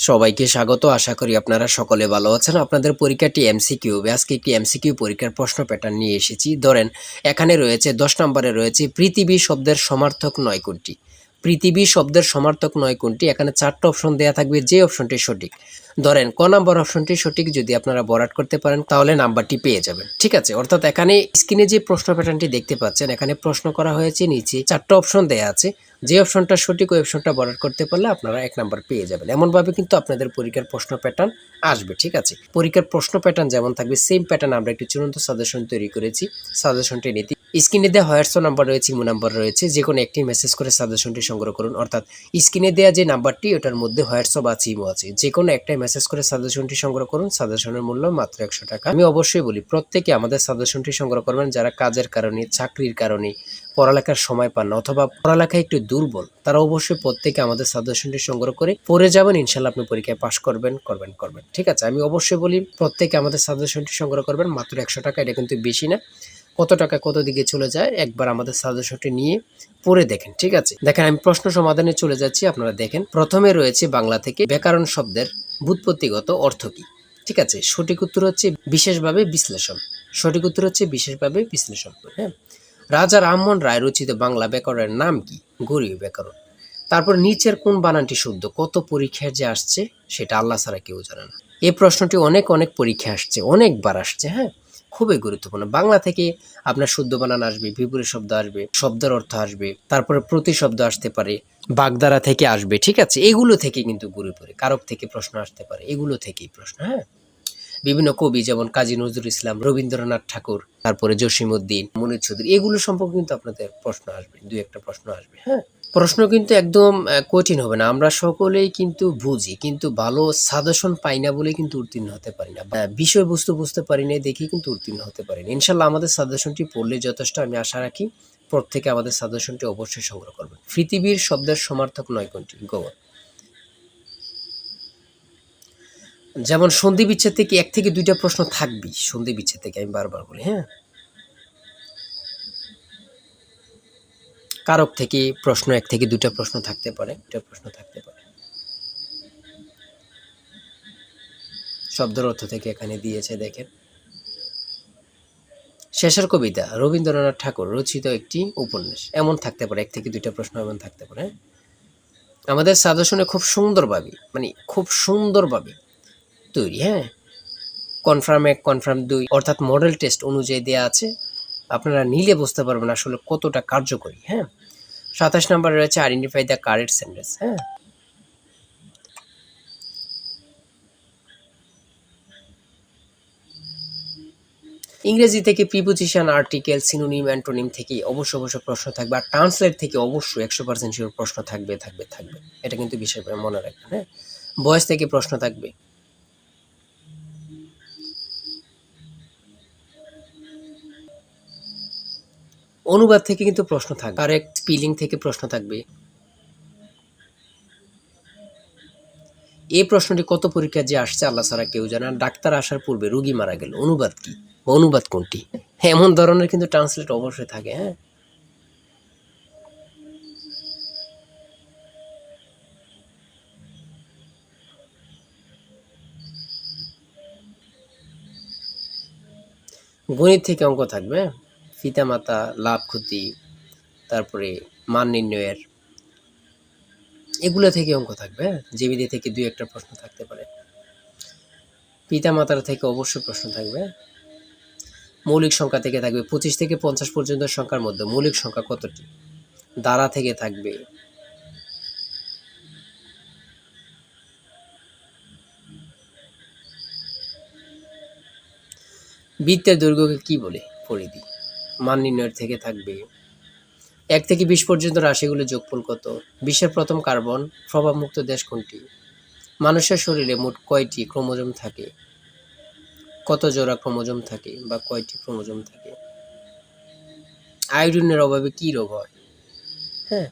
সবাইকে স্বাগত। আশা করি আপনারা সকলে ভালো আছেন। আপনাদের পরীক্ষাটি এমসিকিউ হবে। আজকে একটি এমসিকিউ পরীক্ষার প্রশ্ন প্যাটার্ন নিয়ে এসেছি। ধরেন এখানে রয়েছে ১০ নম্বরে রয়েছে পৃথিবী শব্দের সমার্থক নয় কোনটি? পৃথিবী শব্দের সমার্থক নয় কোনটি? এখানে ৪ টা অপশন দেয়া থাকবে, যে অপশনটি সঠিক। ধরেন ক নাম্বার অপশনটি সঠিক যদি আপনারা ভরাট করতে পারেন তাহলে নাম্বারটি পেয়ে যাবেন। ঠিক আছে? অর্থাৎ এখানে স্ক্রিনে যে প্রশ্ন প্যাটার্নটি দেখতে পাচ্ছেন, এখানে প্রশ্ন করা হয়েছে, নিচে ৪ টা অপশন দেয়া আছে। যে অপশনটা সঠিক ওই অপশনটা ভরাট করতে পারলে আপনারা ১ নাম্বার পেয়ে যাবেন। এমনভাবে কিন্তু আপনাদের পরীক্ষার প্রশ্ন প্যাটার্ন আসবে। ঠিক আছে? পরীক্ষার প্রশ্ন প্যাটার্ন যেমন থাকবে সেম প্যাটার্ন আমরা একটি চূড়ান্ত সাজেশন তৈরি করেছি। সাজেশনটি নিতে স্ক্রিনে দেওয়া হোয়াটসঅ্যাপ নাম্বার রয়েছে, ইমো নাম্বার রয়েছে। যেকোনো একটি মেসেজ করে সাজেশনটি সংগ্রহ করুন। অর্থাৎ স্ক্রিনে দেওয়া যে নাম্বারটি ওটার মধ্যে হোয়াটসঅ্যাপ আছে, ইমো আছে। যেকোনো একটাই মেসেজ করে সাজেশনটি সংগ্রহ করুন। সাজেশনের মূল্য মাত্র ১০০ টাকা। আমি অবশ্যই বলি প্রত্যেকে আমাদের সাজেশনটি সংগ্রহ করবেন যারা কাজের কারণে, চাকরির কারণে, পড়ালেখার সময় পান না অথবা পড়ালেখায় একটু দুর্বল, তারা অবশ্যই প্রত্যেকে আমাদের সাজেশনটি সংগ্রহ করে পড়ে যাবেন। ইনশাল্লাহ আপনি পরীক্ষায় পাশ করবেন। ঠিক আছে? আমি অবশ্যই বলি প্রত্যেকে আমাদের সাজেশনটি সংগ্রহ করবেন মাত্র ১০০ টাকা। এটা কিন্তু বেশি না। কত টাকা কত দিকে চলে যায় একবার আমাদের সাজেশনটি নিয়ে পড়ে দেখেন। ঠিক আছে? দেখেন আমি প্রশ্ন সমাধানে চলে যাচ্ছি, আপনারা দেখেন। প্রথমে রয়েছে বাংলা থেকে ব্যাকরণ শব্দের ব্যুৎপত্তিগত অর্থ কি? ঠিক আছে? সঠিক উত্তর হচ্ছে বিশেষভাবে বিশ্লেষণ। সঠিক উত্তর হচ্ছে বিশেষভাবে বিশ্লেষণ। হ্যাঁ। রাজা রামমোহন রায় রচিত বাংলা ব্যাকরণের নাম কি? গরীয় ব্যাকরণ। তারপর নিচের কোন বানানটি শুদ্ধ? কত পরীক্ষায় যে আসছে সেটা আল্লাহ ছাড়া কেউ জানে না। এই প্রশ্নটি অনেক পরীক্ষা আসছে, অনেকবার আসছে। হ্যাঁ, খুবই গুরুত্বপূর্ণ। বাংলা থেকে আপনার শুদ্ধ বানান আসবে, বিপরীত শব্দ আসবে, শব্দের অর্থ আসবে, তারপরে প্রতিশব্দ আসতে পারে, বাগধারা থেকে আসবে। ঠিক আছে? এগুলো থেকে কিন্তু ঘুরে পড়ে কারক থেকে প্রশ্ন আসতে পারে, এগুলো থেকেই প্রশ্ন। হ্যাঁ, বিভিন্ন কবি যেমন কাজী নজরুল ইসলাম, রবীন্দ্রনাথ ঠাকুর, তারপরে জসিমউদ্দিন, মুনীর চৌধুরী, এগুলো সম্পর্কে কিন্তু আপনাদের প্রশ্ন আসবে, দুই একটা প্রশ্ন আসবে। হ্যাঁ, প্রশ্ন কিন্তু একদম কঠিন হবে না। আমরা সকলেই কিন্তু বুঝি, কিন্তু ভালো সাজেশন পাই না বলে কিন্তু উত্তীর্ণ হতে পারি না। বিষয়বস্তু বুঝতে পারি না দেখি কিন্তু উত্তীর্ণ হতে পারি না। ইনশাল্লাহ আমাদের সাজেশনটি পড়লে যথেষ্ট। আমি আশা রাখি প্রত্যেকে আমাদের সাজেশনটি অবশ্যই সংগ্রহ করবেন। পৃথিবীর শব্দের সমার্থক নয় কোনটি? গৌর। যেমন সন্ধি বিচ্ছেদ থেকে ১ থেকে ২টা প্রশ্ন থাকবেই। সন্ধি বিচ্ছেদ থেকে আমি বারবার বলি। হ্যাঁ, কারক থেকে প্রশ্ন ১ থেকে ২টা প্রশ্ন থাকতে পারে, ২টা প্রশ্ন থাকতে পারে। শব্দের অর্থ থেকে এখানে দিয়েছে দেখেন। শেষের কবিতা রবীন্দ্রনাথ ঠাকুর রচিত একটি উপন্যাস, এমন থাকতে পারে। ১ থেকে ২টা প্রশ্ন এমন থাকতে পারে। আমাদের সাজেশনে খুব সুন্দরভাবে, মানে খুব সুন্দরভাবে তৈরি। হ্যাঁ, কনফার্ম ১, কনফার্ম ২ অর্থাৎ মডেল টেস্ট অনুযায়ী দেয়া আছে। আপনারা নিলে বুঝতে পারবেন আসলে কতটা কার্যকরী। হ্যাঁ, ২৭ নম্বরে রয়েছে আইডেন্টিফাই দ্য কারেক্ট সেন্টেন্স। হ্যাঁ, ইংরেজি থেকে প্রিপোজিশন, আর্টিকেল, সিনোনিম, অ্যান্টোনিম থেকে অবশ্য প্রশ্ন থাকবে। আর ট্রান্সলেট থেকে অবশ্যই ১০০% শিওর প্রশ্ন থাকবে। এটা কিন্তু বিষয়টা মনে রাখবেন। হ্যাঁ, ভয়েস থেকে প্রশ্ন থাকবে। অনুবাদ থেকে কিন্তু প্রশ্ন থাকবে। কারেক্ট স্পেলিং থেকে প্রশ্ন থাকবে। এই প্রশ্নটি কত পরীক্ষায় যে আসছে আল্লাহ ছাড়া কেউ জানে। আর ডাক্তার আসার পূর্বে রোগী মারা গেল, অনুবাদ কি বা অনুবাদ কোনটি? এমন ধরনের কিন্তু ট্রান্সলেট অবশ্যই থাকে। হ্যাঁ, গণিত থেকে অঙ্ক থাকবে। পিতামাতা, লাভ ক্ষতি, তারপরে মান নির্ণয়ের, এগুলো থেকে অঙ্ক থাকবে। জীবিতি থেকে ২-১টা প্রশ্ন থাকতে পারে। পিতামাতার থেকে অবশ্যই প্রশ্ন থাকবে। মৌলিক সংখ্যা থেকে থাকবে। ২৫ থেকে ৫০ পর্যন্ত সংখ্যার মধ্যে মৌলিক সংখ্যা কতটি? দ্বারা থেকে থাকবে। বৃত্তের দৈর্ঘ্যকে কি বলে? পরিধি। মান নির্ণয়ের থেকে থাকবে। ১ থেকে ২০ পর্যন্ত রাশিগুলোর যোগফল কত? বিশ্বের প্রথম কার্বন প্রভাবমুক্ত দেশ কোনটি? মানুষের শরীরে মোট কয়টি ক্রোমোজোম থাকে? কত জোড়া ক্রোমোজোম থাকে বা কয়টি ক্রোমোজোম থাকে? আয়োডিনের অভাবে কি রোগ হয়? হ্যাঁ,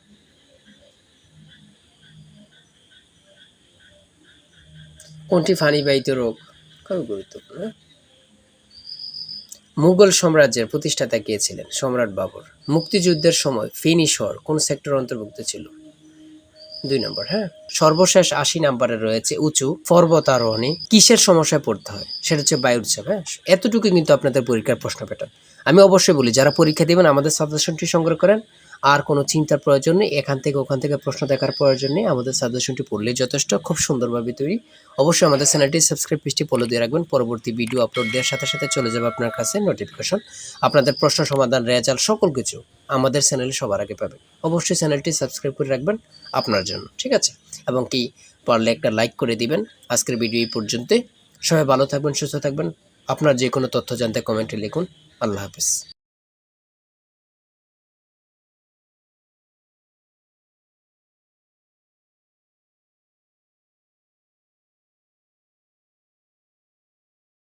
কোনটি পানিবাহিত রোগ? খুবই গুরুত্বপূর্ণ। মুঘল সাম্রাজ্যের প্রতিষ্ঠাতা কে ছিলেন? সম্রাট বাবর। মুক্তিযুদ্ধের সময় ফেনী শহর কোন সেক্টর অন্তর্ভুক্ত ছিল? 2 নম্বর, হ্যাঁ। সর্বশেষ 80 নাম্বারে রয়েছে উঁচু পর্বতারোহণে কিসের সমস্যায় পড়তে হয়? সেটা হচ্ছে বায়ুর চাপ, হ্যাঁ? এতটুকুই কিন্তু আপনাদের পরীক্ষার প্রশ্ন প্যাটার্ন। আমি অবশ্যই বলি যারা পরীক্ষা দিবেন আমাদের সাজেশনটি সংগ্রহ করেন। আর কোনো চিন্তার প্রয়োজন নেই। এখান থেকে ওখান থেকে প্রশ্ন দেখার প্রয়োজন নেই। আমাদের সাজেশনটি পড়লেই যথেষ্ট। খুব সুন্দরভাবে তৈরি। অবশ্যই আমাদের চ্যানেলটি সাবস্ক্রাইব পেজটি ফলো দিয়ে রাখবেন। পরবর্তী ভিডিও আপলোড দেওয়ার সাথে, সাথে চলে যাবে আপনার কাছে নোটিফিকেশন। আপনাদের প্রশ্ন সমাধান, রেজাল্ট সকল কিছু আমাদের চ্যানেলে সবার আগে পাবেন। অবশ্যই চ্যানেলটি সাবস্ক্রাইব করে রাখবেন আপনার জন্য। ঠিক আছে? এবং কি পারলে একটা লাইক করে দিবেন। আজকের ভিডিও এই পর্যন্তই। সবাই ভালো থাকবেন, সুস্থ থাকবেন। আপনার যে কোনো তথ্য জানতে কমেন্টে লিখুন। আল্লাহ হাফেজ।